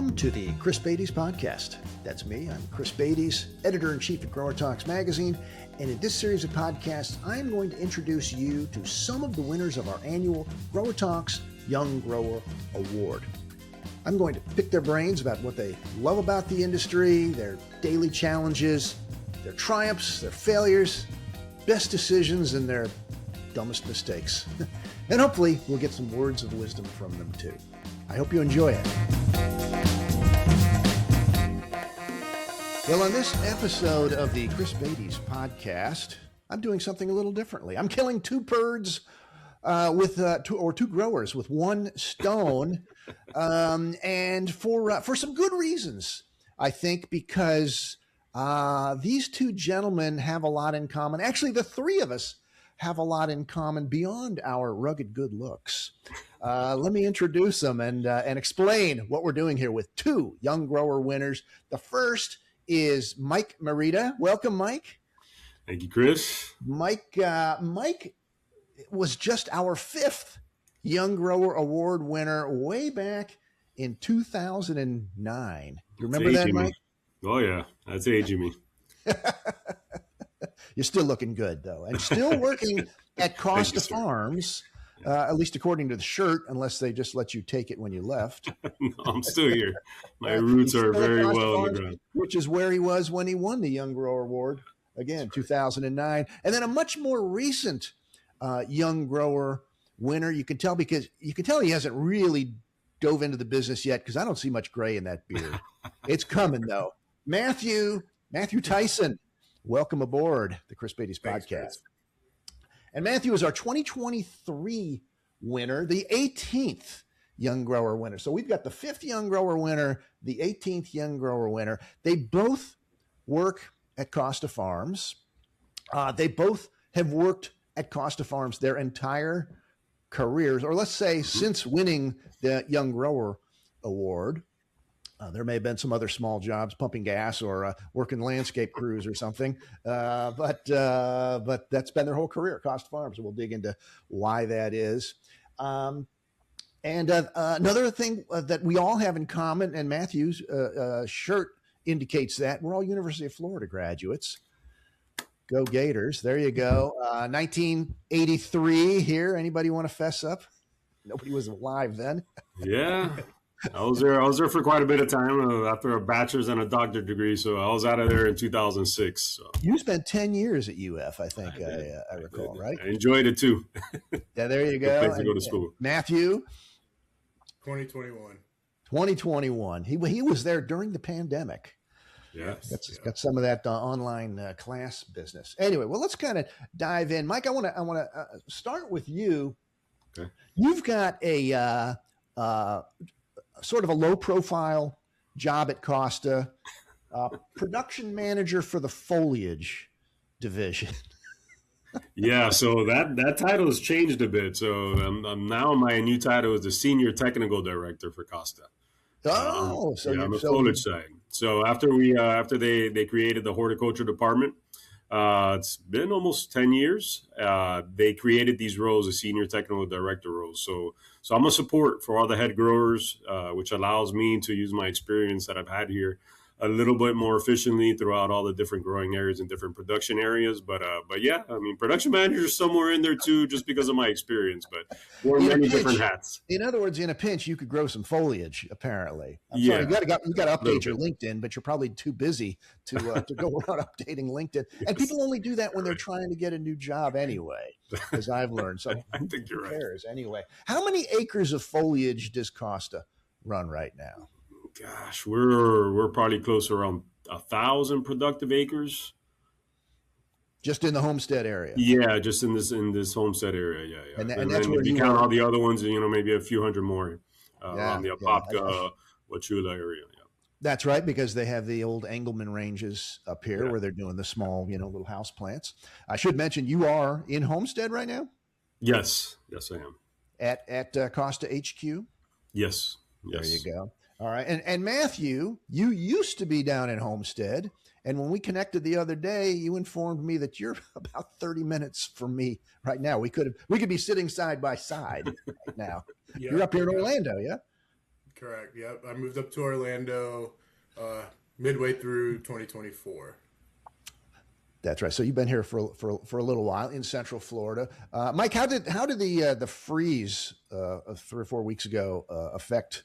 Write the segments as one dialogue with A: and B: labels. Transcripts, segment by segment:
A: Welcome to the Chris Beytes podcast. That's me. I'm Chris Beytes, editor-in-chief at Growertalks magazine. And in this series of podcasts, I'm going to introduce you to some of the winners of our annual Growertalks Young Grower Award. I'm going to pick their brains about what they love about the industry, their daily challenges, their triumphs, their failures, best decisions, and their dumbest mistakes. And hopefully we'll get some words of wisdom from them too. I hope you enjoy it. Well, on this episode of the Chris Beytes podcast, I'm doing something a little differently. I'm killing two birds with two growers with one stone, and for some good reasons, I think, because these two gentlemen have a lot in common. Actually, the three of us have a lot in common beyond our rugged good looks. Let me introduce them and explain what we're doing here with two young grower winners. The first is Mike Merida. Welcome, Mike.
B: Thank you, Chris.
A: Mike was just our fifth Young Grower Award winner way back in 2009. You remember that, Mike?
B: Me. Oh, yeah. That's aging me.
A: You're still looking good, though, and still working at Costa Farms, at least according to the shirt, unless they just let you take it when you left.
B: No, I'm still here. My roots are very well on the ground.
A: Which is where he was when he won the Young Grower Award, again, 2009. And then a much more recent Young Grower winner. You can tell he hasn't really dove into the business yet, because I don't see much gray in that beard. It's coming, though. Matthew Tyson. Welcome aboard the Chris Beytes podcast.
B: Thanks.
A: And Matthew is our 2023 winner, the 18th Young Grower winner. So we've got the 5th Young Grower winner, the 18th Young Grower winner. They both work at Costa Farms. They both have worked at Costa Farms their entire careers, or let's say since winning the Young Grower Award. There may have been some other small jobs, pumping gas or working landscape crews or something, but that's been their whole career at Costa Farms. We'll dig into why that is. And another thing that we all have in common, and Matthew's shirt indicates that, we're all University of Florida graduates. Go Gators. There you go. 1983 here. Anybody want to fess up? Nobody was alive then.
B: Yeah. I was there for quite a bit of time after a bachelor's and a doctorate degree. So I was out of there in 2006. So.
A: You spent 10 years at UF, I think I recall, right?
B: I enjoyed it too.
A: Yeah, there you go.
B: Place to go to school.
A: Matthew?
C: 2021.
A: He was there during the pandemic.
B: Yes.
A: Got some of that online class business. Anyway, well, let's kind of dive in. Mike, I want to start with you.
B: Okay.
A: You've got a sort of a low-profile job at Costa, production manager for the foliage division.
B: Yeah, so that title has changed a bit. So I'm now my new title is the senior technical director for Costa.
A: Oh,
B: I'm a foliage side. So after they created the horticulture department, it's been almost 10 years. They created these roles, the senior technical director roles. So I'm a support for all the head growers, which allows me to use my experience that I've had here a little bit more efficiently throughout all the different growing areas and different production areas. But yeah, I mean, production manager is somewhere in there too, just because of my experience, but wear many different hats.
A: In other words, in a pinch, you could grow some foliage, apparently.
B: Yeah.
A: Sorry, you got to update your LinkedIn, but you're probably too busy to go around updating LinkedIn.
B: Yes.
A: And people only do that when they're trying to get a new job anyway, as I've learned. So
B: I think you're right.
A: Anyway, how many acres of foliage does Costa run right now?
B: Gosh, we're probably close to around 1,000 productive acres.
A: Just in the homestead area.
B: Yeah, just in this homestead area. Yeah.
A: And
B: then
A: that's where
B: if you count all the other ones, maybe a few hundred more around the Apopka, Wachula area. Yeah.
A: That's right, because they have the old Engelmann ranges up here where they're doing the small, little house plants. I should mention you are in Homestead right now?
B: Yes, I am.
A: At Costa HQ?
B: Yes.
A: There you go. All right. And Matthew, you used to be down in Homestead. And when we connected the other day, you informed me that you're about 30 minutes from me right now. We could be sitting side by side right now. You're up here in Orlando, yeah?
D: Correct. Yep. I moved up to Orlando midway through 2024.
A: That's right. So you've been here for a little while in Central Florida. Mike, how did the freeze of 3 or 4 weeks ago affect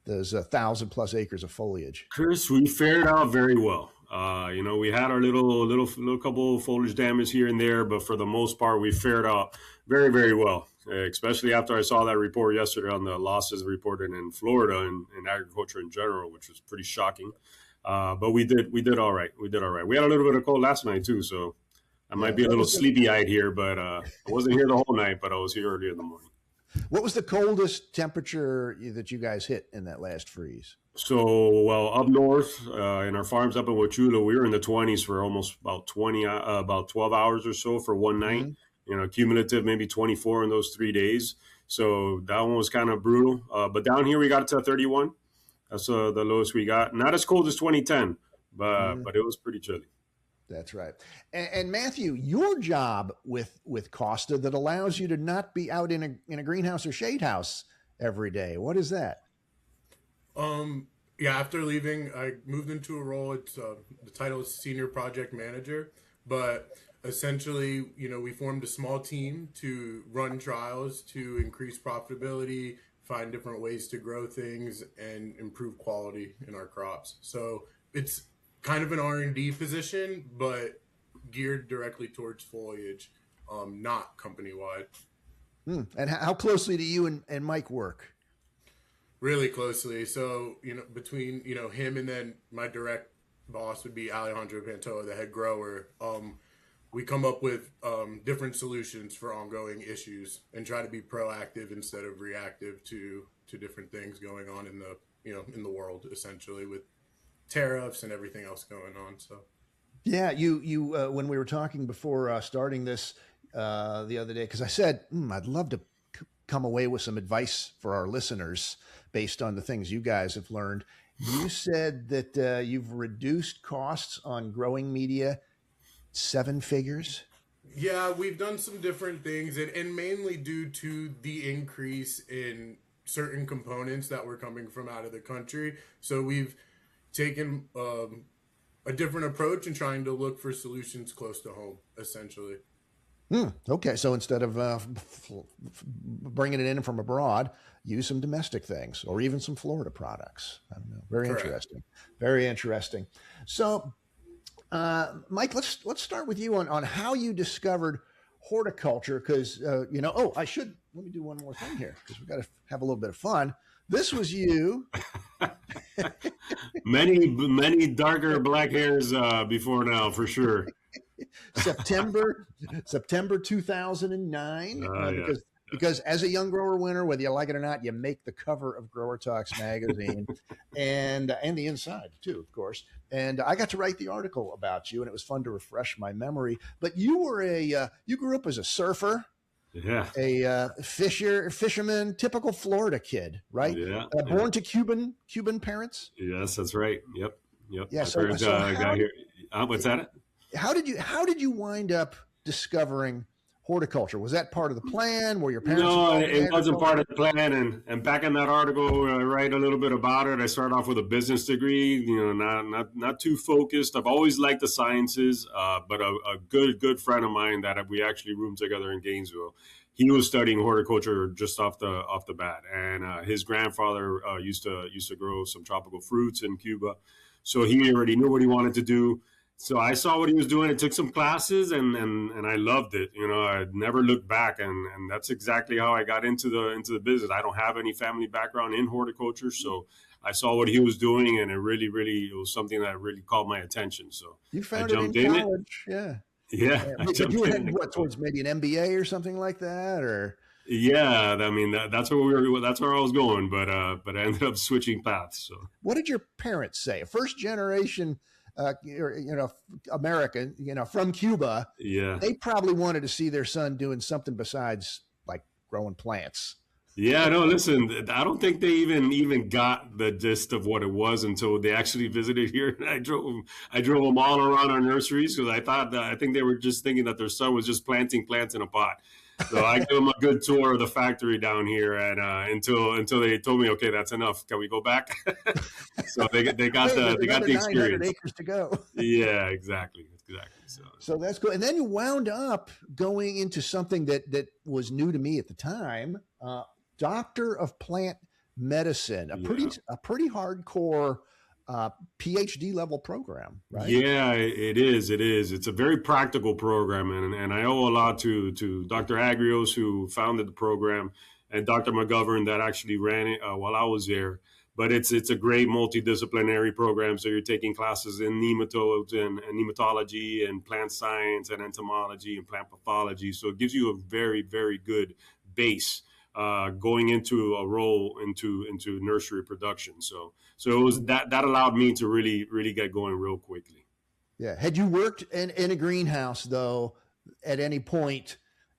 A: those 1,000+ acres of foliage?
B: Chris, we fared out very well. We had our little couple of foliage damage here and there, but for the most part, we fared out very, very well. Especially after I saw that report yesterday on the losses reported in Florida and in agriculture in general, which was pretty shocking. But we did all right. We did all right. We had a little bit of cold last night too, so I might be a little sleepy-eyed here, but I wasn't here the whole night, but I was here early in the morning.
A: What was the coldest temperature that you guys hit in that last freeze?
B: So, well, up north in our farms up in Wauchula, we were in the 20s for almost about 12 hours or so for one night. Mm-hmm. Cumulative maybe 24 in those 3 days. So that one was kind of brutal. But down here we got it to 31. That's the lowest we got. Not as cold as 2010, but it was pretty chilly.
A: That's right. And Matthew, your job with Costa that allows you to not be out in a greenhouse or shade house every day. What is that?
D: After leaving, I moved into a role. It's the title is Senior Project Manager, but essentially, we formed a small team to run trials to increase profitability, find different ways to grow things, and improve quality in our crops. So it's kind of an R&D position, but geared directly towards foliage, not company-wide.
A: And how closely do you and Mike work?
D: Really closely. So, between, him and then my direct boss would be Alejandro Pantoa, the head grower. We come up with different solutions for ongoing issues and try to be proactive instead of reactive to different things going on in the world, essentially, with tariffs and everything else going on. So,
A: yeah, you when we were talking before starting this the other day, because I said I'd love to come away with some advice for our listeners based on the things you guys have learned. You said that you've reduced costs on growing media 7 figures.
D: Yeah, we've done some different things, and mainly due to the increase in certain components that were coming from out of the country. So we've taken a different approach and trying to look for solutions close to home, essentially.
A: Okay, so instead of bringing it in from abroad, use some domestic things or even some Florida products. I don't know. Very
D: Correct. Interesting.
A: Very interesting. So, Mike, let's start with you on how you discovered horticulture, because let me do one more thing here because we've got to have a little bit of fun. This was you.
B: many darker black hairs before now, for sure.
A: September 2009, because as a young grower winner, whether you like it or not, you make the cover of Growertalks magazine and the inside too, of course. And I got to write the article about you, and it was fun to refresh my memory. But you were you grew up as a surfer.
B: Yeah.
A: A fisherman, typical Florida kid, right?
B: Yeah.
A: Born to Cuban parents.
B: Yes, that's right. Yep.
A: Yeah.
B: Got here. What's that?
A: How did you wind up discovering horticulture? Was that part of the plan? Were your parents?
B: No, it wasn't part of the plan. And back in that article, I write a little bit about it. I started off with a business degree. Not too focused. I've always liked the sciences, but a good friend of mine that we actually roomed together in Gainesville, he was studying horticulture just off the bat, and his grandfather used to grow some tropical fruits in Cuba, so he already knew what he wanted to do. So I saw what he was doing and took some classes, and I loved it. I never looked back, and that's exactly how I got into the business. I don't have any family background in horticulture, so I saw what he was doing, and it was something that really caught my attention. So
A: you found
B: I jumped
A: it in
B: in
A: college,
B: yeah.
A: But you had towards maybe an MBA or something like that, or?
B: Yeah, I mean that's where I was going, but I ended up switching paths. So
A: what did your parents say? First generation. American, from Cuba,
B: yeah,
A: they probably wanted to see their son doing something besides like growing plants.
B: Yeah, no, listen, I don't think they even got the gist of what it was until they actually visited here. And I drove them all around our nurseries because I think they were just thinking that their son was just planting plants in a pot. So I gave them a good tour of the factory down here, and until they told me, okay, that's enough. Can we go back? So they got
A: Hey, there's
B: they got
A: another
B: the
A: 900
B: experience.
A: acres to go.
B: Yeah, exactly.
A: So that's cool. And then you wound up going into something that was new to me at the time, doctor of plant medicine, a pretty hardcore PhD level program, right?
B: Yeah, it is. It is. It's a very practical program, and I owe a lot to Dr. Agrios, who founded the program, and Dr. McGovern, that actually ran it while I was there. But it's a great multidisciplinary program. So you're taking classes in nematodes and nematology and plant science and entomology and plant pathology. So it gives you a very, very good base going into a role into nursery production. So it was that allowed me to really get going real quickly.
A: Yeah. Had you worked in a greenhouse though at any point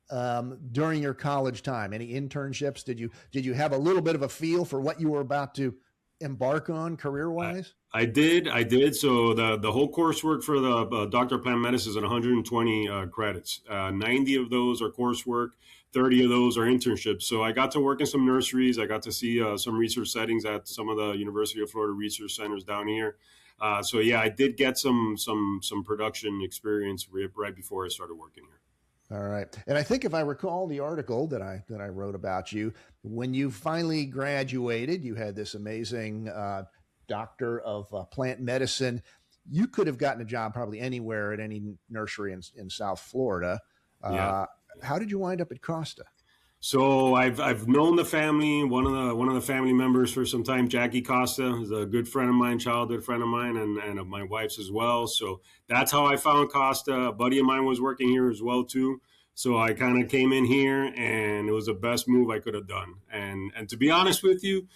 A: during your college time? Any internships? Did you have a little bit of a feel for what you were about to embark on career wise?
B: I did. So the whole coursework for the Doctor of Plant Medicine is 120 credits. 90 of those are coursework. 30 of those are internships. So I got to work in some nurseries. I got to see some research settings at some of the University of Florida research centers down here. So yeah, I did get some production experience right before I started working here.
A: All right. And I think if I recall the article that I wrote about you, when you finally graduated, you had this amazing doctor of plant medicine. You could have gotten a job probably anywhere at any nursery in South Florida. How did you wind up at Costa?
B: So I've known the family, one of the family members for some time. Jackie Costa is a good friend of mine, childhood friend of mine, and of my wife's as well. So that's how I found Costa. A buddy of mine was working here as well too. So I kind of came in here, and it was the best move I could have done. And to be honest with you,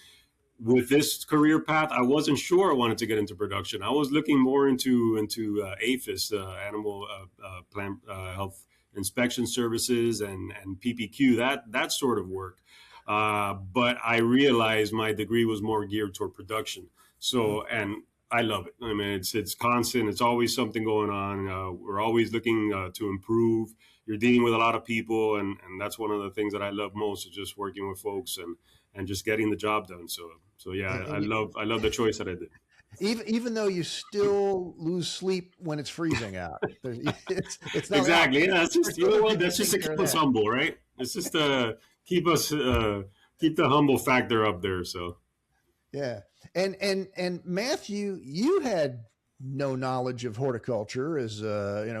B: with this career path, I wasn't sure I wanted to get into production. I was looking more into APHIS, animal plant health inspection services, and PPQ, that sort of work. But I realized my degree was more geared toward production. So, and I love it. I mean, it's constant. It's always something going on. We're always looking to improve. You're dealing with a lot of people, and that's one of the things that I love most, is just working with folks and just getting the job done. So yeah, I love the choice that I did.
A: Even though you still lose sleep when it's freezing out. It's not
B: exactly. Yeah, that's just, you know what? That's just to keep us humble, right? It's just to keep the humble factor up there. So
A: yeah. And Matthew, you had no knowledge of horticulture as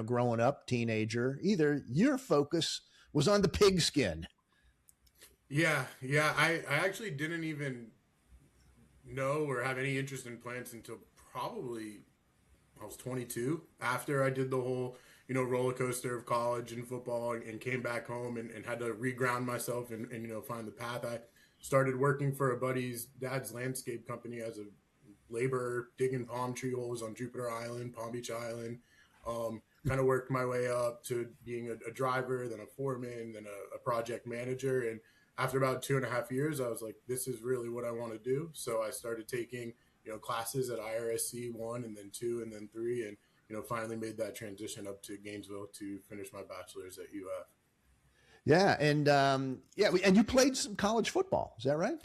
A: growing up, teenager either. Your focus was on the pigskin.
D: Yeah. I actually didn't even know or have any interest in plants until probably I was 22, after I did the whole roller coaster of college and football, and came back home and had to reground myself and find the path. I started working for a buddy's dad's landscape company as a laborer, digging palm tree holes on Jupiter Island, Palm Beach Island. Kind of worked my way up to being a driver, then a foreman, then a project manager. And after about 2.5 years, I was like, this is really what I want to do. So I started taking, classes at IRSC 1 and then 2 and then 3, and, finally made that transition up to Gainesville to finish my bachelor's at UF.
A: Yeah. And and you played some college football. Is that right?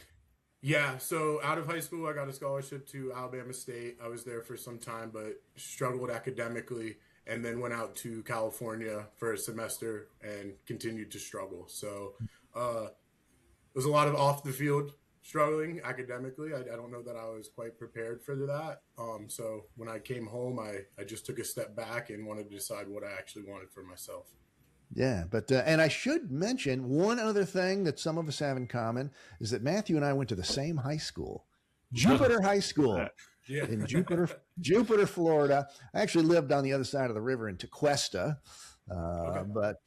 D: Yeah. So out of high school, I got a scholarship to Alabama State. I was there for some time, but struggled academically, and then went out to California for a semester and continued to struggle. So, it was a lot of off the field struggling academically. I don't know that I was quite prepared for that. So when I came home, I just took a step back and wanted to decide what I actually wanted for myself.
A: Yeah, but and I should mention one other thing that some of us have in common is that Matthew and I went to the same high school, Jupiter High School.
D: Yeah.
A: In Jupiter, Florida. I actually lived on the other side of the river in Tequesta. Okay. But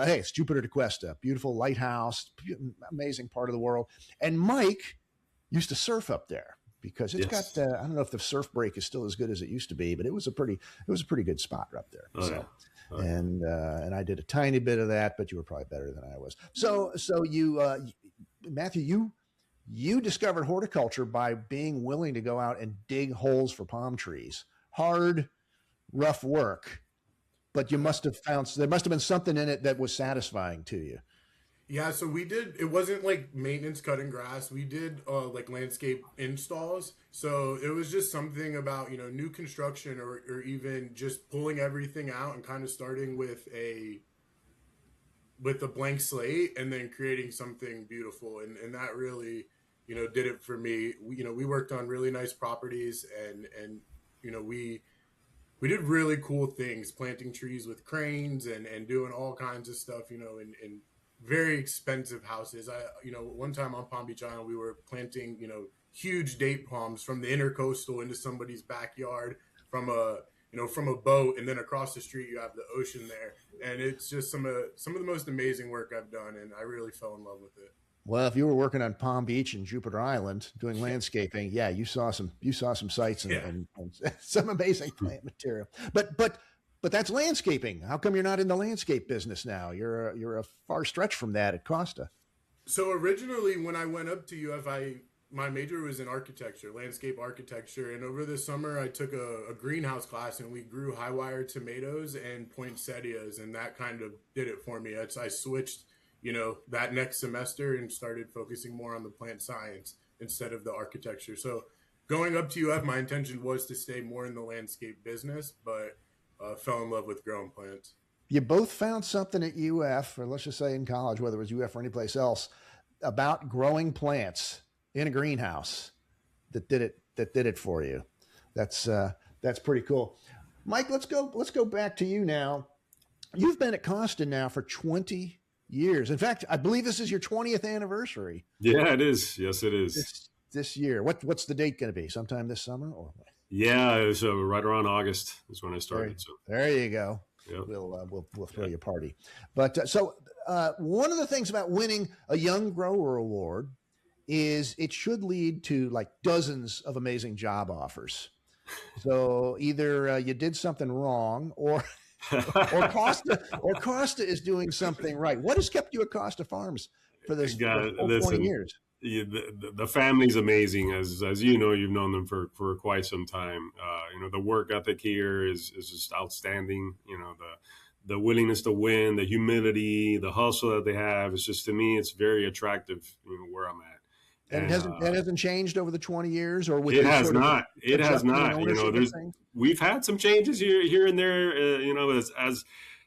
A: hey, it's Jupiter Tequesta, beautiful lighthouse, amazing part of the world. And Mike used to surf up there because it's got I don't know if the surf break is still as good as it used to be, but it was a pretty good spot up there. And I did a tiny bit of that, but you were probably better than I was. So you Matthew, you discovered horticulture by being willing to go out and dig holes for palm trees. Hard, rough work. But you must have found, there must have been something in it that was satisfying to you.
D: Yeah, so we did, it wasn't like maintenance cutting grass. We did like landscape installs. So it was just something about, new construction or even just pulling everything out and kind of starting with a blank slate and then creating something beautiful. And that really, did it for me. We worked on really nice properties and we did really cool things, planting trees with cranes and doing all kinds of stuff, in very expensive houses. One time on Palm Beach Island, we were planting, huge date palms from the intercoastal into somebody's backyard from a boat, and then across the street you have the ocean there. And it's just some of the most amazing work I've done, and I really fell in love with it.
A: Well, if you were working on Palm Beach and Jupiter Island doing landscaping, yeah, you saw some sites and some amazing plant material. But that's landscaping. How come you're not in the landscape business now? You're a far stretch from that at Costa.
D: So originally, when I went up to UF, my major was in architecture, landscape architecture, and over the summer I took a greenhouse class, and we grew high wire tomatoes and poinsettias, and that kind of did it for me. I switched, that next semester and started focusing more on the plant science instead of the architecture. So going up to UF, my intention was to stay more in the landscape business, but fell in love with growing plants.
A: You both found something at UF, or let's just say in college, whether it was UF or anyplace else, about growing plants in a greenhouse that did it for you. That's pretty cool. Mike, let's go back to you now. You've been at Costa now for 20 years. In fact, I believe this is your 20th anniversary.
B: Yeah, it is. Yes, it is.
A: This year. What's the date going to be? Sometime this summer or?
B: Yeah, so right around August is when I started.
A: There you go. Yep. We'll throw you a party. But one of the things about winning a Young Grower Award is it should lead to like dozens of amazing job offers. So either you did something wrong or Costa is doing something right. What has kept you at Costa Farms for this 20 years?
B: The family's amazing, as you know, you've known them for quite some time. The work ethic here is just outstanding. The willingness to win, the humility, the hustle that they have. It's just, to me, it's very attractive. Where I'm at.
A: And that hasn't changed over the 20 years, or with
B: it has not. It has not. We've had some changes here and there.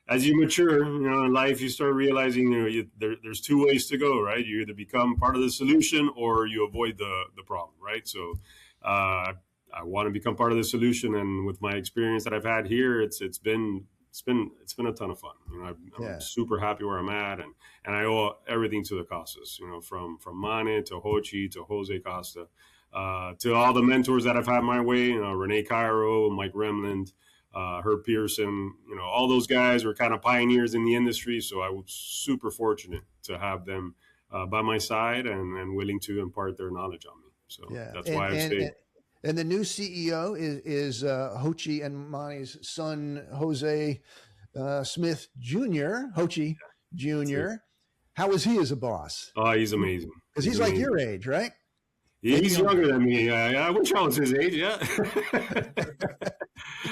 B: As you mature, in life, you start realizing, there's two ways to go, right? You either become part of the solution or you avoid the problem, right? So, I want to become part of the solution, and with my experience that I've had here, it's been a ton of fun. I'm super happy where I'm at, and I owe everything to the Costas. From Mane to Hochi to Jose Costa, to all the mentors that I've had my way. Renee Cairo, Mike Remland, Herb Pearson. All those guys were kind of pioneers in the industry. So I was super fortunate to have them by my side and willing to impart their knowledge on me. So that's why I've stayed.
A: And the new CEO is Hochi and Mani's son, Jose Smith Jr., Hochi Jr. How is he as a boss?
B: Oh, he's amazing.
A: Because he's like your age, right?
B: He's younger than me. I wish I was his age, yeah.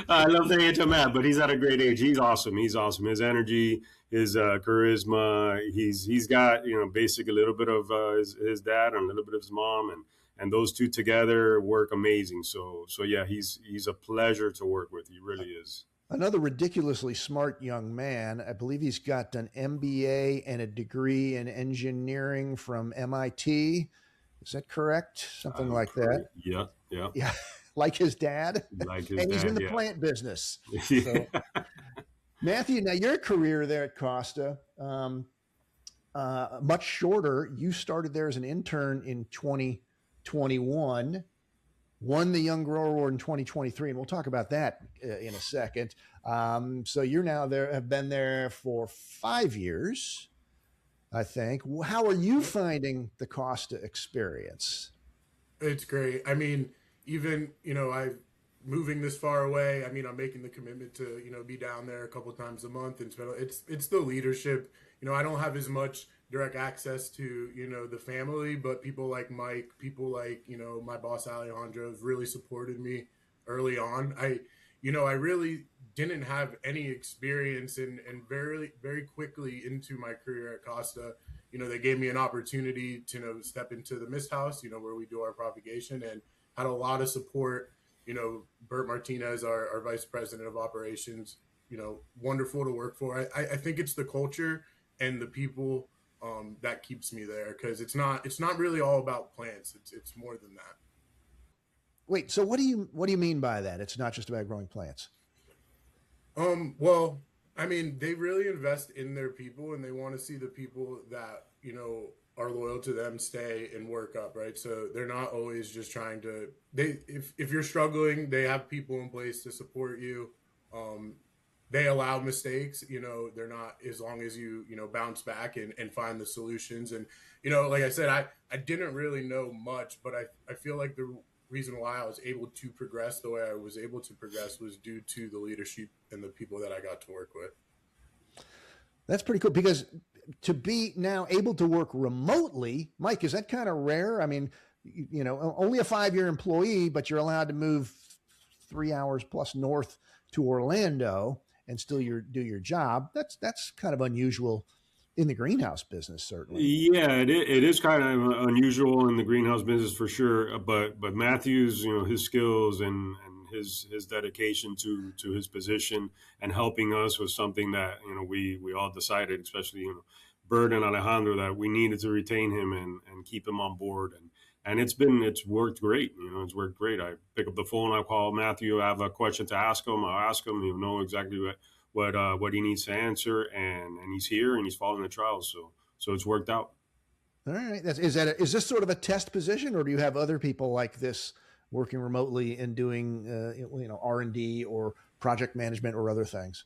B: I love the age I'm at, but he's at a great age. He's awesome. His energy, his charisma. He's got, basically a little bit of his dad and a little bit of his mom, and those two together work amazing. So yeah, he's a pleasure to work with. He really is.
A: Another ridiculously smart young man. I believe he's got an MBA and a degree in engineering from MIT. Is that correct? Something like that.
B: Yeah.
A: Like his dad. And he's in the plant business. So, Matthew, now your career there at Costa, much shorter. You started there as an intern in 2021, won the Young Grower Award in 2023, and we'll talk about that in a second. So you're now have been there for 5 years, I think. How are you finding the Costa experience?
D: It's great. I mean, even, moving this far away, I'm making the commitment to, be down there a couple of times a month. And it's the leadership. I don't have as much direct access to, the family, but people like Mike, people like, my boss Alejandro have really supported me early on. I really didn't have any experience, and very, very quickly into my career at Costa, they gave me an opportunity to, step into the mist house, where we do our propagation, and had a lot of support. Bert Martinez, our vice president of operations, wonderful to work for. I think it's the culture and the people that keeps me there, because it's not really all about plants. It's more than that.
A: Wait, so what do you mean by that? It's not just about growing plants.
D: Well, I mean, they really invest in their people, and they want to see the people that, are loyal to them stay and work up, right? So they're not always just trying to, if you're struggling, they have people in place to support you. They allow mistakes, they're not, as long as you, bounce back and find the solutions. And, like I said, I didn't really know much, but I feel like the reason why I was able to progress the way I was able to progress was due to the leadership and the people that I got to work with.
A: That's pretty cool, because to be now able to work remotely, Mike, is that kind of rare? I mean, only a 5-year employee, but you're allowed to move 3 hours plus north to Orlando and still do your job. That's kind of unusual in the greenhouse business, certainly.
B: Yeah, it is kind of unusual in the greenhouse business for sure. But Matthew's, his skills and his dedication to his position and helping us was something that we all decided, especially Bert and Alejandro, that we needed to retain him and keep him on board. And it's worked great. It's worked great. I pick up the phone, I call Matthew, I have a question to ask him. I'll ask him. He'll know exactly what he needs to answer, and he's here and he's following the trials. So it's worked out.
A: All right. Is this sort of a test position, or do you have other people like this working remotely and doing R&D or project management or other things?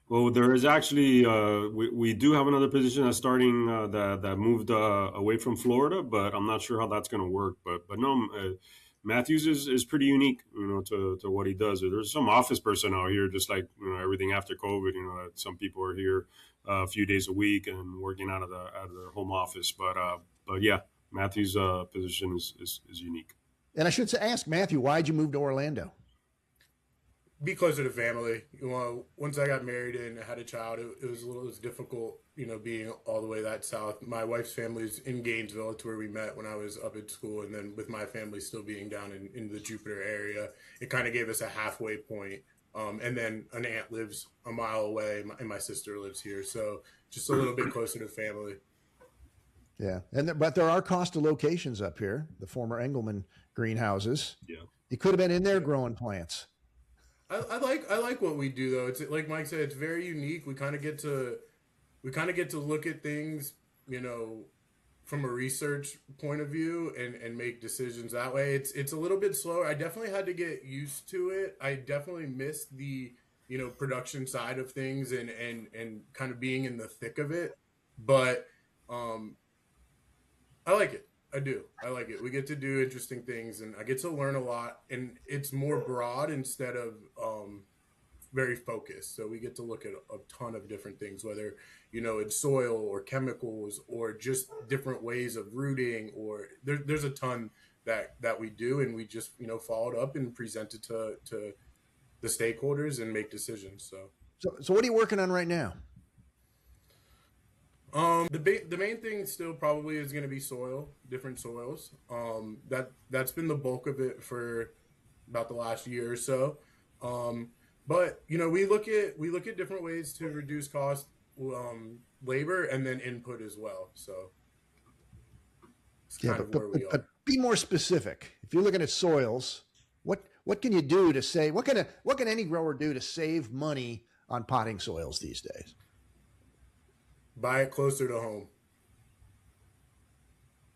B: Well, there is actually we do have another position that's starting that moved away from Florida, but I'm not sure how that's going to work. But no, Matthews is pretty unique, to what he does. There's some office personnel here, just like everything after COVID. Some people are here a few days a week and working out of their home office. But yeah, Matthew's position is unique.
A: And I should ask Matthew, why'd you move to Orlando?
D: Be closer to family. Once I got married and had a child, it was difficult, being all the way that south. My wife's family's in Gainesville. It's where we met when I was up at school. And then with my family still being down in the Jupiter area, it kind of gave us a halfway point. And then an aunt lives a mile away, and my sister lives here. So just a little bit closer to family.
A: Yeah. But there are Costa locations up here, the former Engelman greenhouses.
B: Yeah.
A: You could have been in there growing plants.
D: I like what we do, though. It's like Mike said, it's very unique. We kind of get to look at things, from a research point of view and make decisions that way. It's a little bit slower. I definitely had to get used to it. I definitely missed the production side of things and kind of being in the thick of it. But I like it. I do. I like it. We get to do interesting things, and I get to learn a lot, and it's more broad instead of very focused. So we get to look at a ton of different things, whether, it's soil or chemicals or just different ways of rooting, or there's a ton that we do, and we just, follow it up and present it to the stakeholders and make decisions.
A: So what are you working on right now?
D: The main thing still probably is going to be different soils. That's been the bulk of it for about the last year or so. But we look at different ways to reduce cost, labor, and then input as well. So it's kind of where we are.
A: But be more specific. If you're looking at soils, what can you do to save? What can any grower do to save money on potting soils these days?
D: Buy it closer to home,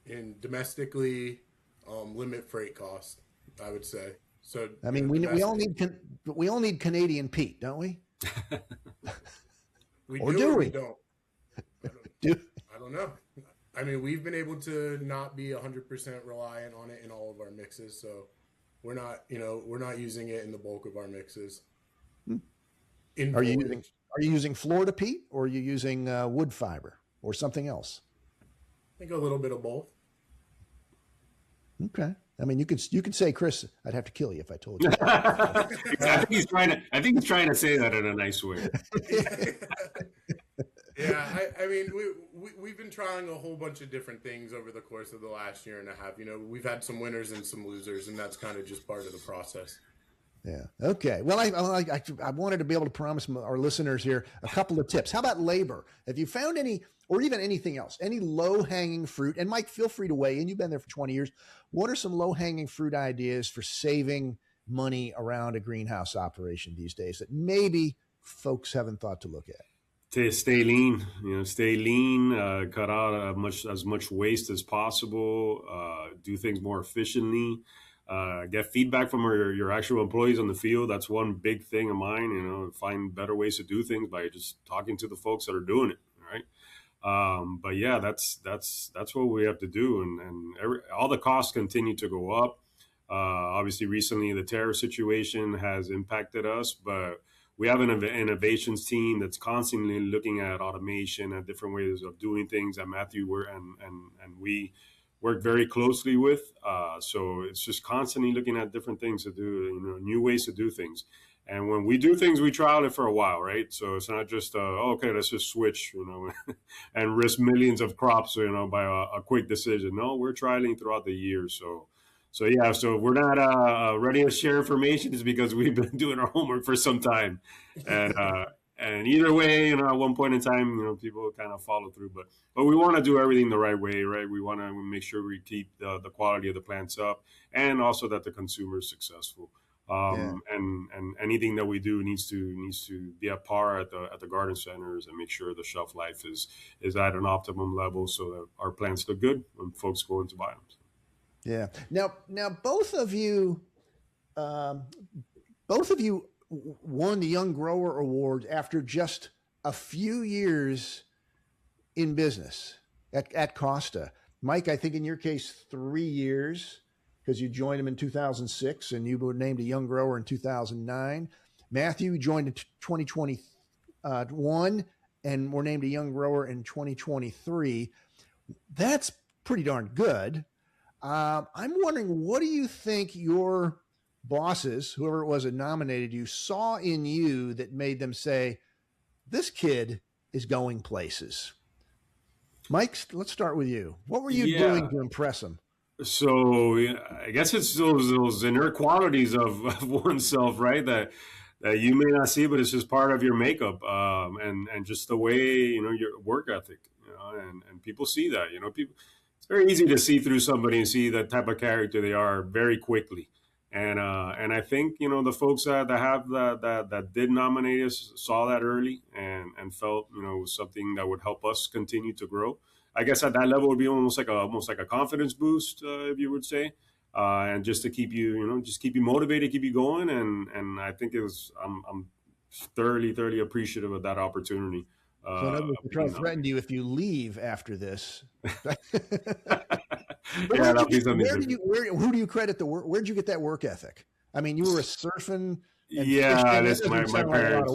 D: and domestically limit freight costs, I would say. So
A: I mean, we all need Canadian Pete, don't we?
D: We
A: or
D: do,
A: do
D: or
A: we?
D: we don't. I don't know. I mean, we've been able to not be 100% reliant on it in all of our mixes, so we're not using it in the bulk of our mixes.
A: Are you using Florida peat, or are you using wood fiber or something else?
D: I think a little bit of both.
A: Okay. I mean, you could say, Chris, I'd have to kill you if I told you.
B: I think he's trying to say that in a nice way.
D: Yeah, I mean, we've been trying a whole bunch of different things over the course of the last year and a half. You know, we've had some winners and some losers, and that's kind of just part of the process.
A: Yeah. Okay. Well, I wanted to be able to promise our listeners here a couple of tips. How about labor? Have you found any, or even anything else, any low-hanging fruit? And Mike, feel free to weigh in. You've been there for 20 years. What are some low-hanging fruit ideas for saving money around a greenhouse operation these days that maybe folks haven't thought to look at?
B: To stay lean, stay lean, cut out as much waste as possible, do things more efficiently, get feedback from your actual employees on the field. That's one big thing of mine, find better ways to do things by just talking to the folks that are doing it. Right. But yeah, that's what we have to do. And all the costs continue to go up. Obviously recently the tariff situation has impacted us, but we have an innovations team that's constantly looking at automation and different ways of doing things that Matthew and we work very closely with. So it's just constantly looking at different things to do, new ways to do things. And when we do things, we trial it for a while, right? So it's not just, okay, let's just switch, and risk millions of crops, by a quick decision. No, we're trialing throughout the year. So yeah, so if we're not ready to share information, is because we've been doing our homework for some time, and either way, at one point in time, people kind of follow through, but we want to do everything the right way, right? We want to make sure we keep the quality of the plants up, and also that the consumer is successful. And anything that we do needs to be at par at the garden centers and make sure the shelf life is at an optimum level so that our plants look good when folks go in to buy them.
A: Yeah. Now, both of you won the Young Grower Award after just a few years in business at Costa. Mike, I think in your case, 3 years, because you joined him in 2006 and you were named a Young Grower in 2009. Matthew, you joined in 2021 and were named a Young Grower in 2023. That's pretty darn good. I'm wondering, what do you think your bosses, whoever it was that nominated you, saw in you that made them say, this kid is going places? Mike, let's start with you. What were you doing to impress them?
B: So I guess it's those inner qualities of oneself, right? That you may not see, but it's just part of your makeup, and just the way, your work ethic, and people see that, people. It's very easy to see through somebody and see the type of character they are very quickly. And I think, the folks that did nominate us saw that early and felt, it was something that would help us continue to grow. I guess at that level would be almost like a confidence boost, if you would say, and just to keep you, just keep you motivated, keep you going. And I think I'm thoroughly appreciative of that opportunity.
A: So in other words, try to threaten you if you leave after this. Who do you credit the work? Where'd you get that work ethic? I mean, you were surfing.
B: That's my parents.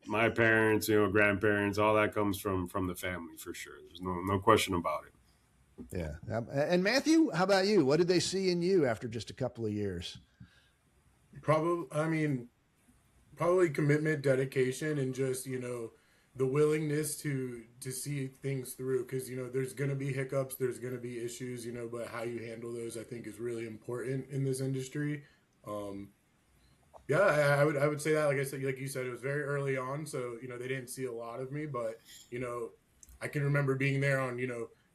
B: My parents, grandparents, all that comes from the family for sure. There's no question about it.
A: Yeah. And Matthew, how about you? What did they see in you after just a couple of years?
D: Probably commitment, dedication, and just, the willingness to see things through, because there's going to be hiccups, there's going to be issues, but how you handle those, I think, is really important in this industry. I would say that, like you said, it was very early on, so they didn't see a lot of me, but I can remember being there on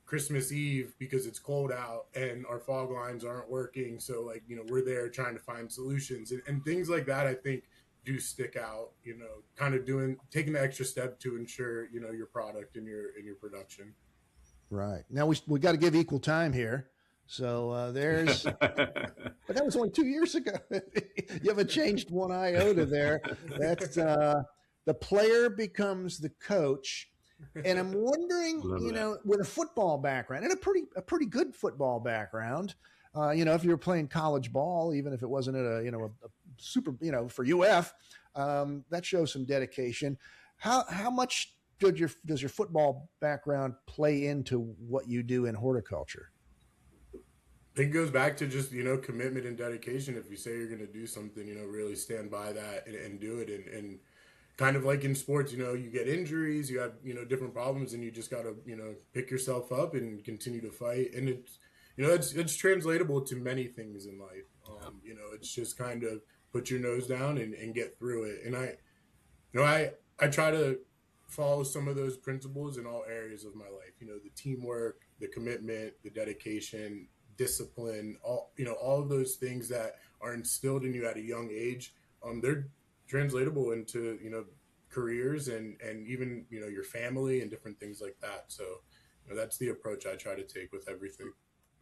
D: Christmas Eve because it's cold out and our fog lines aren't working, so we're there trying to find solutions and things like that. I think do stick out, kind of taking the extra step to ensure, your product and your production.
A: Right. Now we got to give equal time here. So there's, but that was only 2 years ago. You haven't changed one iota there. That's the player becomes the coach. And I'm wondering, with a football background and a pretty good football background, if you were playing college ball, even if it wasn't at a super, for UF, that shows some dedication. How much does your football background play into what you do in horticulture?
D: think it goes back to just, commitment and dedication. If you say you're going to do something, really stand by that and do it. And kind of like in sports, you get injuries, you have, different problems, and you just got to, pick yourself up and continue to fight. And it's, it's translatable to many things in life. It's just kind of put your nose down and get through it. And I try to follow some of those principles in all areas of my life, the teamwork, the commitment, the dedication, discipline, all of those things that are instilled in you at a young age. They're translatable into, careers and even, your family and different things like that. So, that's the approach I try to take with everything.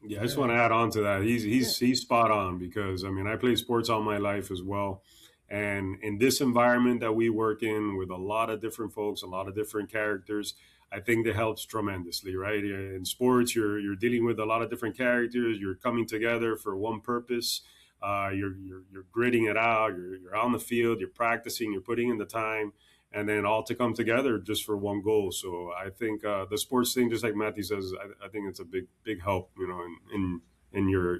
B: Yeah, I just want to add on to that. He's spot on, because I mean, I played sports all my life as well. And in this environment that we work in with a lot of different folks, a lot of different characters, I think that helps tremendously, right? In sports, you're dealing with a lot of different characters. You're coming together for one purpose. You're gritting it out. You're on the field. You're practicing. You're putting in the time, and then all to come together just for one goal. So I think the sports thing, just like Matthew says, I think it's a big help, in your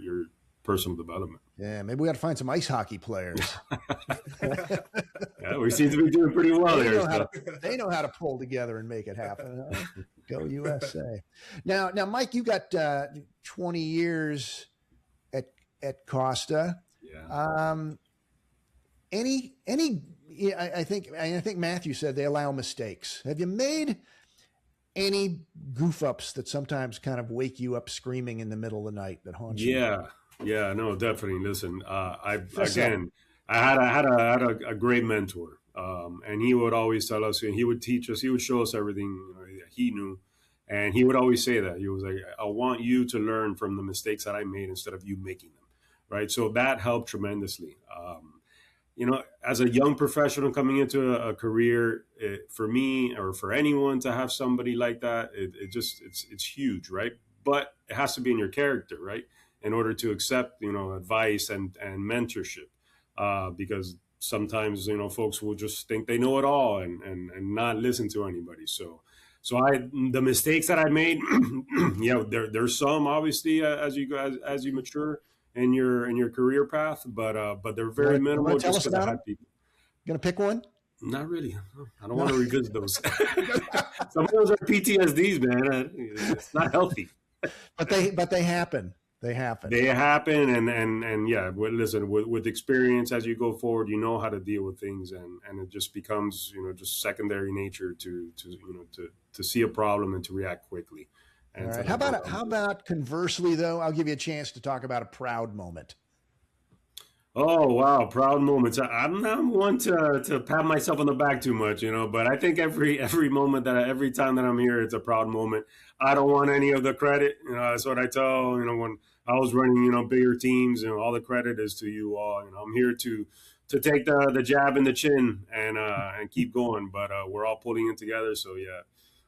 B: personal development.
A: Yeah, maybe we got to find some ice hockey players.
B: Yeah, we seem to be doing pretty well there.
A: They know how to pull together and make it happen. Go USA. Now, Mike, you got 20 years at Costa.
B: Yeah.
A: I think Matthew said they allow mistakes. Have you made any goof ups that sometimes kind of wake you up screaming in the middle of the night that haunt you?
B: Yeah, no, definitely. Listen, I had a great mentor, and he would always tell us, and he would teach us, he would show us everything he knew, and he would always say that he was like, "I want you to learn from the mistakes that I made instead of you making them," right? So that helped tremendously. As a young professional coming into a career, for me or for anyone to have somebody like that, it's huge, right? But it has to be in your character, right? In order to accept, advice and mentorship, because sometimes, folks will just think they know it all and not listen to anybody. So the mistakes that I made, there's some obviously as you mature in your career path, but they're very minimal.
A: Tell us about them. Gonna pick one?
B: Not really. I don't want to revisit those. Some of those are PTSDs, man. It's not healthy.
A: But they happen. They happen.
B: And yeah. Listen, with experience as you go forward, you know how to deal with things, and it just becomes just secondary nature to see a problem and to react quickly.
A: All right. How about conversely though? I'll give you a chance to talk about a proud moment.
B: Oh wow, proud moments. I'm not one to pat myself on the back too much, but I think every moment every time that I'm here, it's a proud moment. I don't want any of the credit. That's what I tell, when I was running, bigger teams, all the credit is to you all. I'm here to take the jab in the chin and keep going, but we're all pulling it together. So yeah,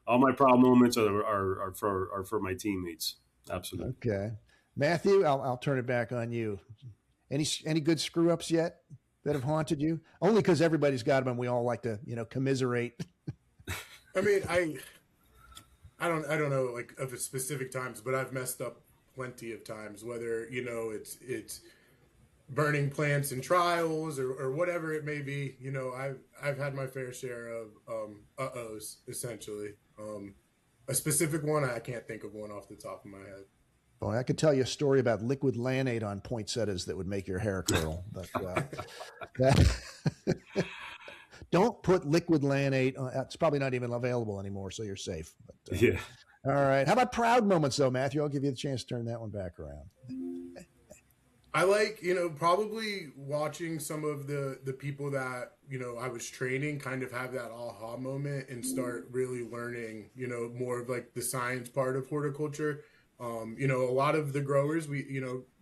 B: all my proud moments are for my teammates. Absolutely.
A: Okay. Matthew, I'll turn it back on you. Any good screw ups yet that have haunted you? Only because everybody's got them, and we all like to, commiserate.
D: I mean, I don't know like of specific times, but I've messed up plenty of times. Whether it's burning plants in trials or whatever it may be. I've had my fair share of uh-ohs essentially. A specific one, I can't think of one off the top of my head.
A: Boy, I could tell you a story about liquid lanate on poinsettias that would make your hair curl. But don't put liquid lanate on. It's probably not even available anymore, so you're safe. But,
B: yeah.
A: All right. How about proud moments, though, Matthew? I'll give you the chance to turn that one back around.
D: I like, probably watching some of the people that, I was training kind of have that aha moment and start really learning, more of like the science part of horticulture. A lot of the growers,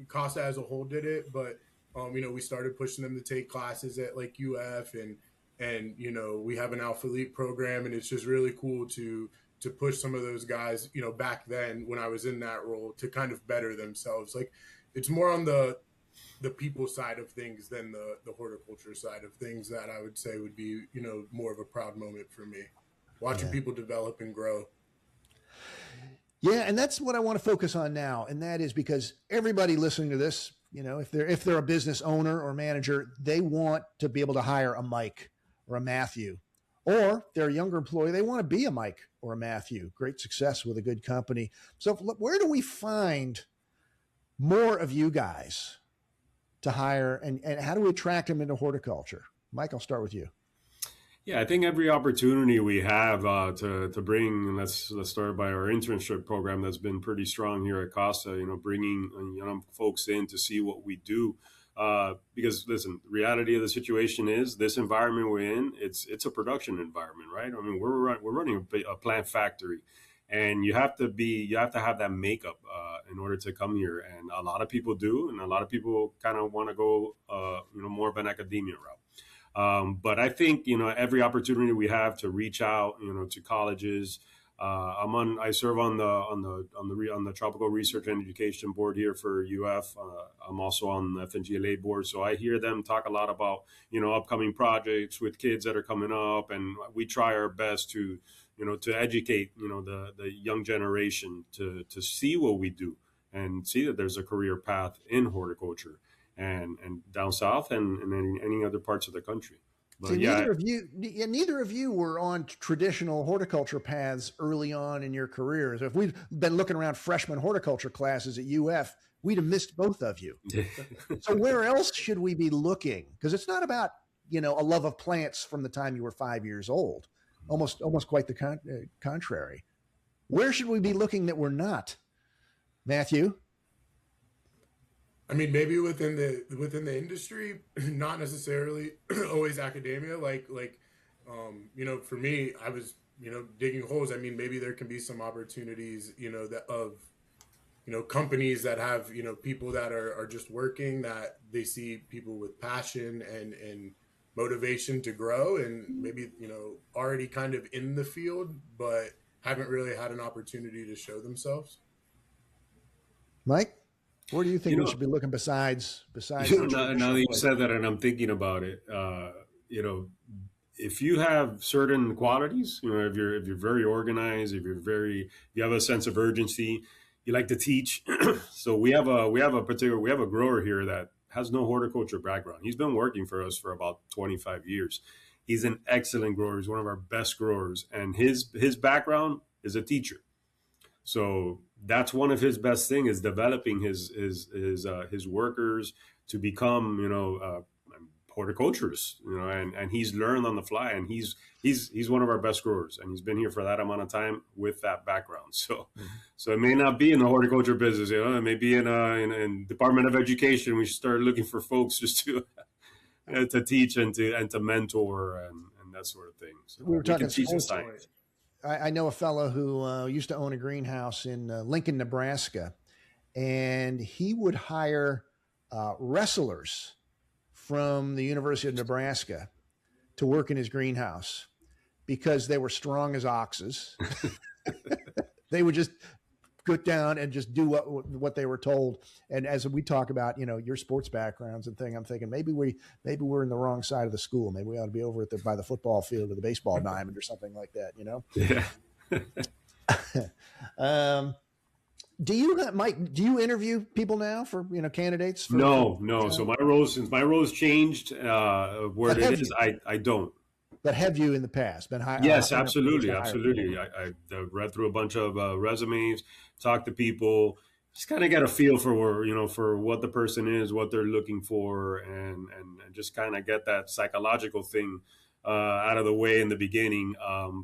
D: Costa as a whole did it, but, we started pushing them to take classes at like UF and we have an Alpha Elite program, and it's just really cool to push some of those guys, back then when I was in that role to kind of better themselves. Like it's more on the people side of things than the horticulture side of things that I would say would be, more of a proud moment for me, watching people develop and grow.
A: Yeah, and that's what I want to focus on now, and that is because everybody listening to this, if they're a business owner or manager, they want to be able to hire a Mike or a Matthew, or if they're a younger employee, they want to be a Mike or a Matthew. Great success with a good company. So, where do we find more of you guys to hire, and how do we attract them into horticulture? Mike, I'll start with you.
B: Yeah, I think every opportunity we have to bring, let's start by our internship program that's been pretty strong here at Costa. Bringing young folks in to see what we do, because listen, the reality of the situation is this environment we're in. It's a production environment, right? I mean, we're running a plant factory, and you have to have that makeup in order to come here, and a lot of people do, and a lot of people kind of want to go more of an academia route. But I think every opportunity we have to reach out to colleges. I serve on the Tropical Research and Education Board here for UF. I'm also on the FNGLA board, so I hear them talk a lot about upcoming projects with kids that are coming up, and we try our best to educate the young generation to see what we do and see that there's a career path in horticulture. And down south and in any other parts of the country. But
A: See, neither of you were on traditional horticulture paths early on in your careers. If we'd been looking around freshman horticulture classes at UF, we'd have missed both of you. So where else should we be looking? Because it's not about a love of plants from the time you were 5 years old. Almost quite the contrary. Where should we be looking that we're not? Matthew?
D: I mean, maybe within the industry, not necessarily always academia. For me, I was, digging holes. I mean, maybe there can be some opportunities, companies that have, people that are just working, that they see people with passion and motivation to grow, and maybe, already kind of in the field, but haven't really had an opportunity to show themselves.
A: Mike? Where do you think we should be looking besides?
B: Now that you said that, and I'm thinking about it, if you have certain qualities, if you're very organized, if you have a sense of urgency, you like to teach. So we have a grower here that has no horticulture background. He's been working for us for about 25 years. He's an excellent grower. He's one of our best growers, and his background is a teacher. So that's one of his best things, is developing his workers to become horticulturists, and he's learned on the fly, and he's one of our best growers, and he's been here for that amount of time with that background. So so it may not be in the horticulture business, it may be in Department of Education. We should start looking for folks just to teach and to mentor and that sort of thing. So
A: we were talking
B: science.
A: I know a fellow who used to own a greenhouse in Lincoln, Nebraska, and he would hire wrestlers from the University of Nebraska to work in his greenhouse because they were strong as oxes. They would just go down and just do what they were told. And as we talk about, your sports backgrounds and thing, I'm thinking maybe we're in the wrong side of the school. Maybe we ought to be over by the football field or the baseball diamond or something like that.
B: Yeah.
A: Do you interview people now for candidates?
B: No. So since my role's changed, where it is, I don't.
A: But have you in the past been hired?
B: Yes, absolutely. I read through a bunch of resumes, talked to people, just kind of get a feel for for what the person is, what they're looking for, and just kind of get that psychological thing out of the way in the beginning.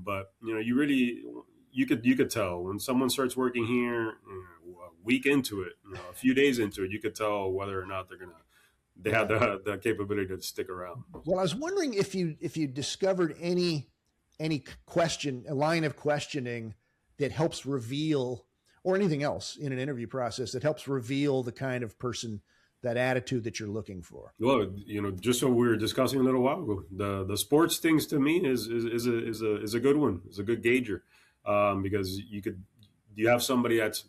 B: But you could tell when someone starts working here, a week into it, a few days into it, you could tell whether or not they have the capability to stick around.
A: Well, I was wondering if you discovered any a line of questioning that helps reveal, or anything else in an interview process that helps reveal the kind of person, that attitude that you're looking for.
B: Well, just so we were discussing a little while ago, the sports things to me is a good one. It's a good gauger, because you have somebody that's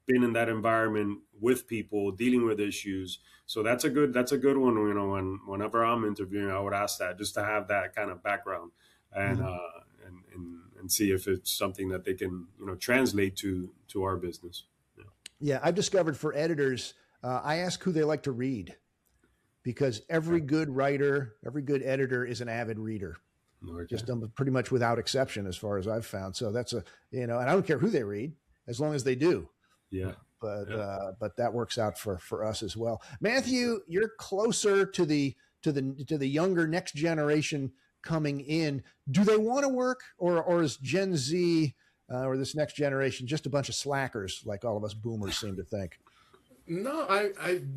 B: been in that environment with people dealing with issues. So that's a good one. Whenever I'm interviewing, I would ask that, just to have that kind of background and and see if it's something that they can, translate to our business.
A: Yeah, I've discovered for editors, I ask who they like to read, because every good writer, every good editor is an avid reader.
B: Okay.
A: Just pretty much without exception, as far as I've found. So that's and I don't care who they read, as long as they do.
B: Yeah.
A: But that works out for us as well. Matthew, you're closer to the younger next generation coming in. Do they want to work, or is Gen Z or this next generation just a bunch of slackers like all of us boomers seem to think?
D: No,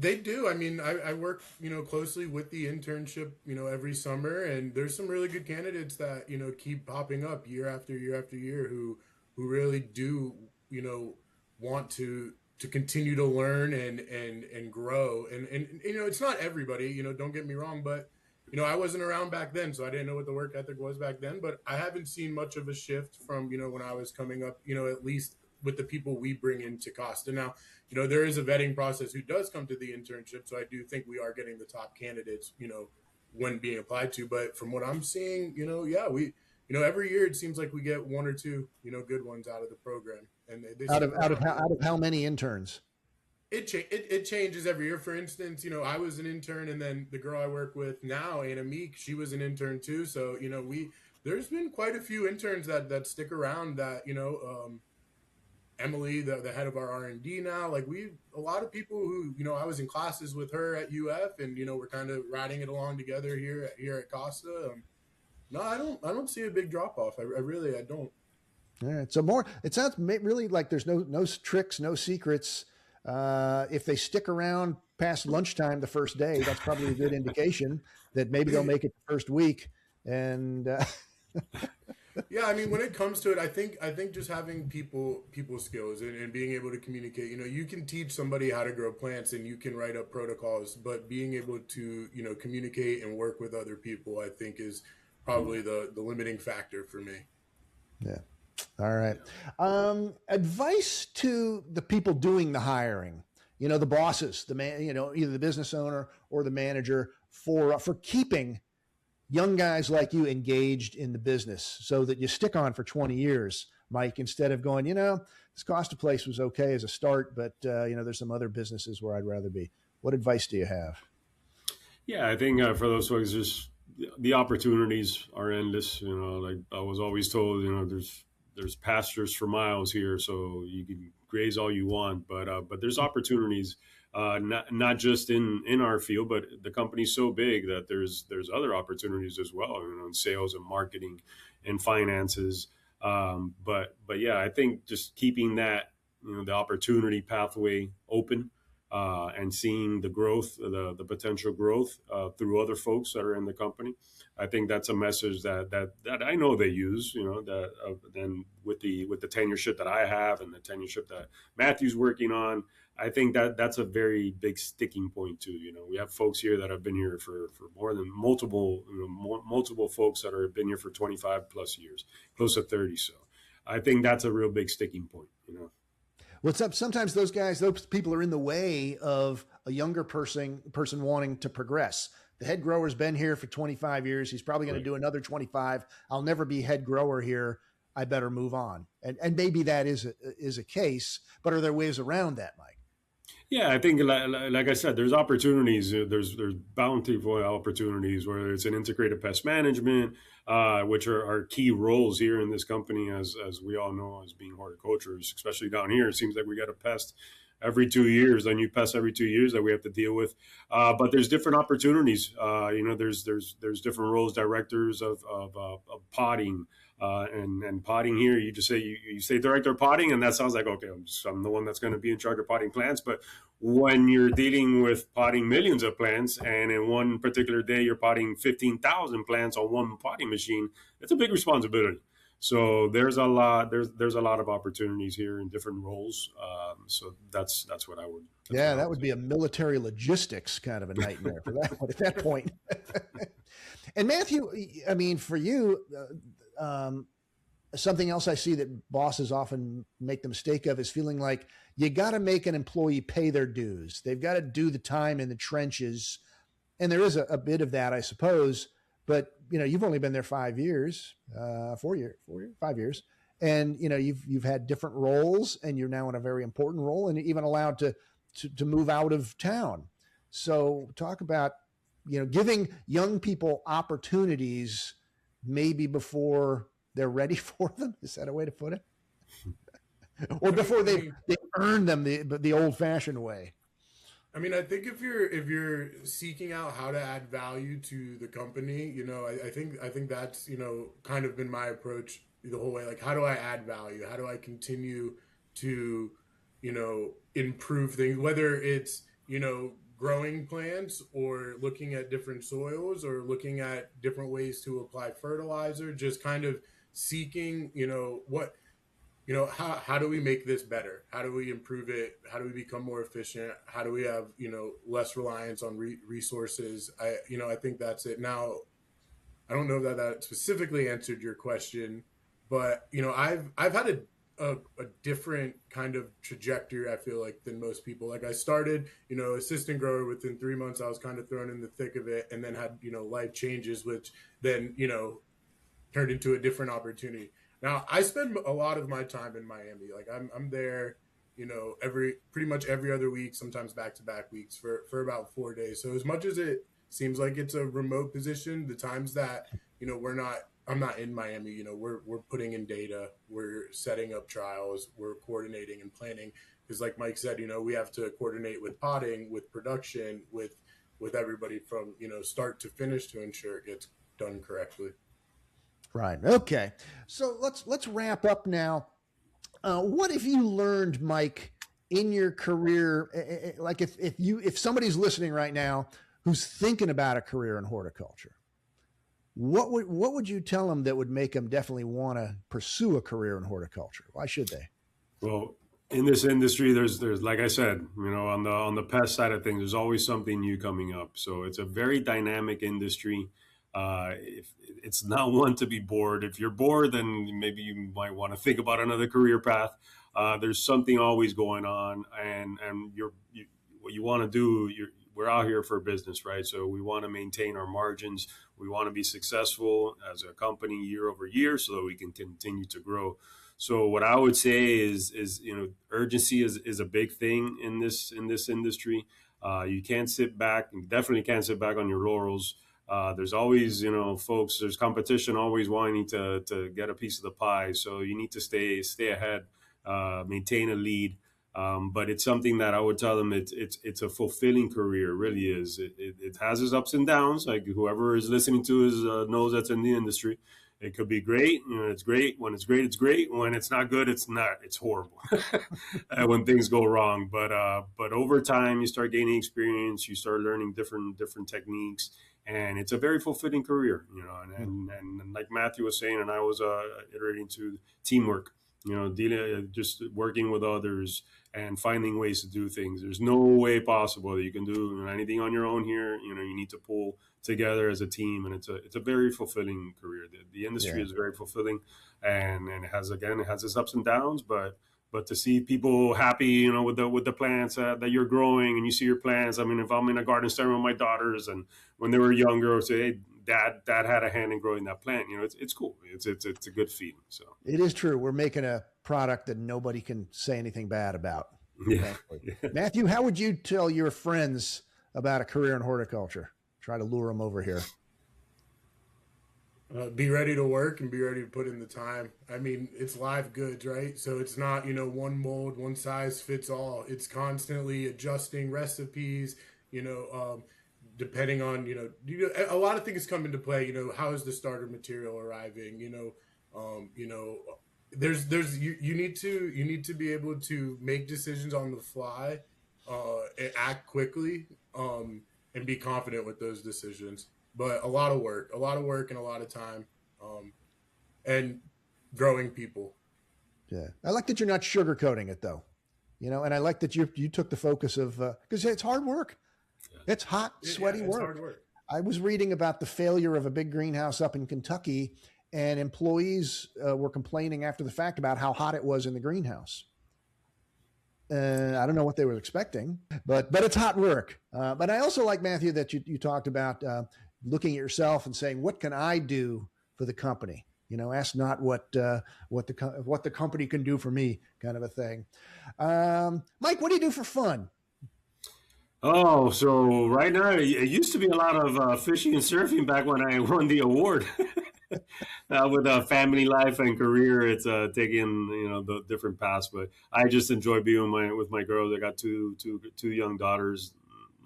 D: they do. I mean, I work, closely with the internship, every summer, and there's some really good candidates that, keep popping up year after year after year who really do, want to continue to learn and grow. And it's not everybody, don't get me wrong, but, I wasn't around back then, so I didn't know what the work ethic was back then, but I haven't seen much of a shift from, when I was coming up, at least with the people we bring into Costa. Now, there is a vetting process who does come to the internship, so I do think we are getting the top candidates, when being applied to. But from what I'm seeing, we, every year it seems like we get one or two, good ones out of the program. And they
A: out of how many interns?
D: It changes every year. For instance, I was an intern, and then the girl I work with now, Anna Meek, she was an intern too. So, there's been quite a few interns that stick around that, Emily, the head of our R&D now, like a lot of people who, I was in classes with her at UF, and, we're kind of riding it along together here at Costa. No, I don't see a big drop off. I don't.
A: All right. So it sounds really like there's no tricks, no secrets. If they stick around past lunchtime the first day, that's probably a good indication that maybe they'll make it the first week. And
D: yeah, I mean, when it comes to it, I think just having people skills and being able to communicate. You can teach somebody how to grow plants and you can write up protocols, but being able to communicate and work with other people, I think, is probably the limiting factor for me.
A: Yeah. All right. Advice to the people doing the hiring, the bosses, the man, either the business owner or the manager, for keeping young guys like you engaged in the business so that you stick on for 20 years, Mike, instead of going, this Costa place was okay as a start, but there's some other businesses where I'd rather be. What advice do you have?
B: Yeah, I think for those folks, just the opportunities are endless. Like I was always told, there's pastures for miles here, so you can graze all you want, but there's opportunities, not just in our field, but the company's so big that there's other opportunities as well, in sales and marketing and finances. But yeah, I think just keeping that, the opportunity pathway open, and seeing the growth, the potential growth through other folks that are in the company. I think that's a message that I know they use, then with the tenureship that I have and the tenureship that Matthew's working on, I think that's a very big sticking point too. We have folks here that have been here for more than multiple folks that have been here for 25 plus years, close to 30. So I think that's a real big sticking point,
A: What's up? Sometimes those people are in the way of a younger person wanting to progress. The head grower's been here for 25 years. He's probably going to do another 25. I'll never be head grower here. I better move on. And maybe that is a case, but are there ways around that, Mike?
B: Yeah, I think, like I said, there's opportunities. There's bountiful opportunities, whether it's an integrated pest management, which are key roles here in this company, as we all know, as being horticulturists, especially down here. It seems like we got a pest every 2 years, a new pest every 2 years that we have to deal with. But there's different opportunities. There's different roles, directors of potting. And potting here, you just say you say director of potting, and that sounds like, okay, I'm the one that's going to be in charge of potting plants. But when you're dealing with potting millions of plants, and in one particular day you're potting 15,000 plants on one potting machine, it's a big responsibility. So there's a lot of opportunities here in different roles. So that's what I would.
A: That would be a military logistics kind of a nightmare for that one at that point. And Matthew, I mean, for you, something else I see that bosses often make the mistake of is feeling like you got to make an employee pay their dues. They've got to do the time in the trenches. And there is a bit of that, I suppose. but you've only been there 5 years, 5 years. And, you've had different roles, and you're now in a very important role, and even allowed to move out of town. So talk about, giving young people opportunities maybe before they're ready for them. Is that a way to put it? Or before they earn them the old fashioned way.
D: I mean, I think if you're seeking out how to add value to the company, I think that's, kind of been my approach the whole way. Like, how do I add value? How do I continue to, improve things, whether it's, growing plants or looking at different soils or looking at different ways to apply fertilizer, just kind of seeking, how do we make this better? How do we improve it? How do we become more efficient? How do we have, less reliance on resources? I think that's it. Now, I don't know that specifically answered your question, but, I've had a different kind of trajectory, I feel like, than most people. Like, I started, assistant grower. Within 3 months, I was kind of thrown in the thick of it, and then had, life changes, which then, turned into a different opportunity. Now, I spend a lot of my time in Miami. Like, I'm there, pretty much every other week, sometimes back-to-back weeks for about 4 days. So as much as it seems like it's a remote position, the times that, I'm not in Miami, we're putting in data, we're setting up trials, we're coordinating and planning. Because like Mike said, we have to coordinate with potting, with production, with everybody from, start to finish to ensure it gets done correctly.
A: Right. Okay. So let's wrap up now. What have you learned, Mike, in your career? Like if somebody's listening right now who's thinking about a career in horticulture, what would you tell them that would make them definitely want to pursue a career in horticulture? Why should they?
B: Well, in this industry, there's like I said, on the pest side of things, there's always something new coming up. So it's a very dynamic industry. If it's not one to be bored. If you're bored, then maybe you might want to think about another career path. There's something always going on, and what you want to do. We're out here for business, right? So we want to maintain our margins. We want to be successful as a company year over year, so that we can continue to grow. So what I would say is urgency is a big thing in this industry. You can't sit back. You definitely can't sit back on your laurels. There's always, folks, there's competition always wanting to get a piece of the pie. So you need to stay ahead, maintain a lead. But it's something that I would tell them it's a fulfilling career. It really is. It has its ups and downs. Like whoever is listening to us knows that's in the industry. It could be great. It's great. When it's great, it's great. When it's not good, it's not. It's horrible when things go wrong. But over time, you start gaining experience. You start learning different techniques. And it's a very fulfilling career, and like Matthew was saying, and I was iterating to teamwork, just working with others and finding ways to do things. There's no way possible that you can do anything on your own here. You need to pull together as a team, and it's a very fulfilling career. The industry is very fulfilling, and it has its ups and downs, but to see people happy, with the plants that you're growing, and you see your plants. I mean, if I'm in a garden center with my daughters, and when they were younger, say, "Hey, Dad had a hand in growing that plant." It's cool. It's a good feeling. So
A: it is true. We're making a product that nobody can say anything bad about.
B: Yeah.
A: Matthew, how would you tell your friends about a career in horticulture? Try to lure them over here.
D: Be ready to work and be ready to put in the time. I mean, it's live goods, right? So it's not, one mold, one size fits all. It's constantly adjusting recipes, depending on, a lot of things come into play. How is the starter material arriving? There's you need to be able to make decisions on the fly, and act quickly, and be confident with those decisions. But a lot of work and a lot of time, and growing people.
A: Yeah. I like that you're not sugarcoating it though, and I like that you took the focus of, because it's hard work. Yeah. It's hot, sweaty work. Hard work. I was reading about the failure of a big greenhouse up in Kentucky, and employees were complaining after the fact about how hot it was in the greenhouse. I don't know what they were expecting, but it's hot work. But I also like, Matthew, that you talked about, looking at yourself and saying, what can I do for the company? You know, ask not what the company can do for me, kind of a thing. Mike, what do you do for fun?
B: Oh, so right now it used to be a lot of fishing and surfing back when I won the award. With family life and career, it's taking the different paths. But I just enjoy being with my girls. I got two young daughters.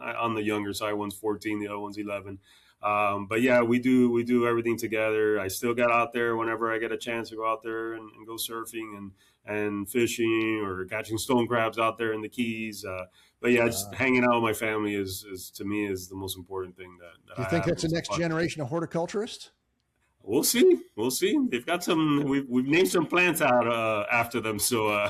B: On the younger side, one's 14, the other one's 11. But yeah, we do everything together. I still get out there whenever I get a chance to go out there and go surfing and fishing or catching stone crabs out there in the Keys. But yeah, just hanging out with my family is to me is the most important thing that
A: do you think that's the next generation of horticulturists?
B: We'll see. They've got some. We've named some plants out after them, so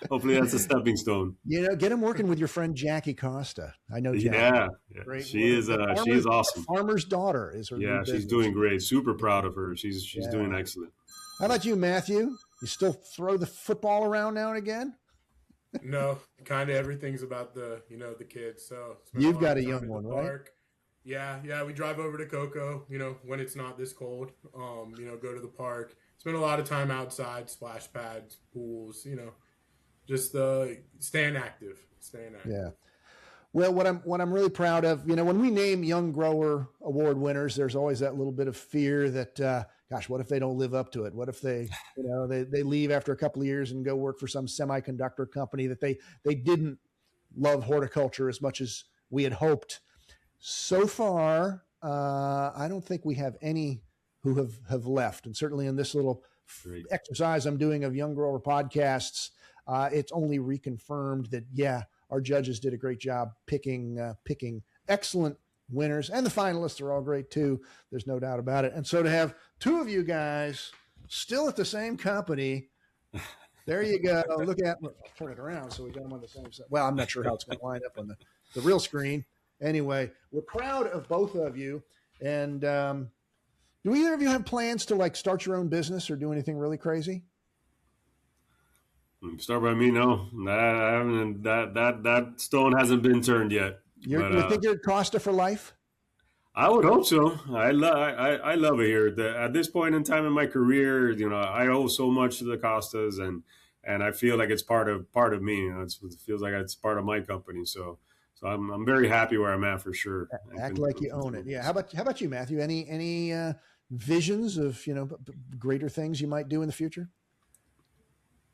B: hopefully that's a stepping stone.
A: You know, get him working with your friend Jackie Costa. I know Jackie.
B: Yeah. She is awesome.
A: Farmer's daughter is her.
B: Yeah, she's doing great. Super proud of her. She's doing excellent.
A: How about you, Matthew? You still throw the football around now and again?
D: No, kind of everything's about the kids. So
A: you've got a young one, right?
D: Yeah. We drive over to Cocoa, when it's not this cold. Go to the park. Spend a lot of time outside, splash pads, pools. Just staying active.
A: Yeah. Well, what I'm really proud of, when we name Young Grower Award winners, there's always that little bit of fear that, gosh, what if they don't live up to it? What if they, they leave after a couple of years and go work for some semiconductor company that they didn't love horticulture as much as we had hoped. So far, I don't think we have any who have left. And certainly in this little exercise I'm doing of Young Grower podcasts, it's only reconfirmed that, yeah, our judges did a great job picking excellent winners, and the finalists are all great too. There's no doubt about it. And so to have two of you guys still at the same company, there you go. Look at, turn it around so we got them on the same side. Well, I'm not sure how it's going to line up on the real screen. Anyway, we're proud of both of you. And do either of you have plans to start your own business or do anything really crazy?
B: Start by me, no. That stone hasn't been turned yet.
A: You think you're at Costa for life?
B: I would hope so. I love it here. At this point in time in my career, I owe so much to the Costas, and I feel like it's part of me. It feels like it's part of my company. So I'm very happy where I'm at for sure.
A: Act like you own it. Yeah. How about you, Matthew? Any visions of greater things you might do in the future?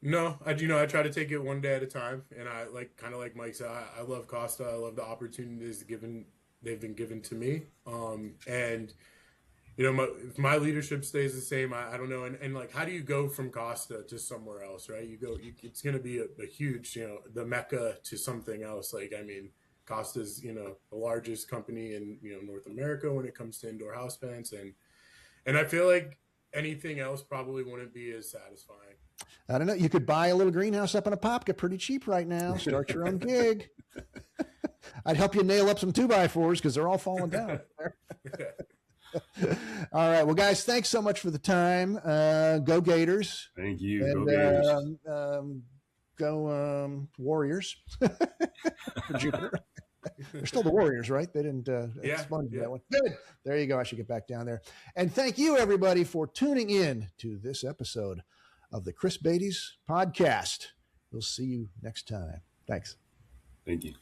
D: No, I try to take it one day at a time, and I kind of like Mike said, I love Costa. I love the opportunities they've been given to me. And if my leadership stays the same, I don't know. And how do you go from Costa to somewhere else, right? It's going to be a huge, the Mecca to something else. Costa's, the largest company in, North America when it comes to indoor houseplants. And I feel like anything else probably wouldn't be as satisfying.
A: I don't know. You could buy a little greenhouse up in a Popka pretty cheap right now. Start your own gig. I'd help you nail up some 2x4s because they're all falling down. All right. Well, guys, thanks so much for the time. Go Gators.
B: Thank you.
A: And,
B: go Gators.
A: Go Warriors for Jupiter. They're still the Warriors, right? They didn't expunge that one. Good. There you go. I should get back down there. And thank you, everybody, for tuning in to this episode of the Chris Beytes podcast. We'll see you next time. Thanks.
B: Thank you.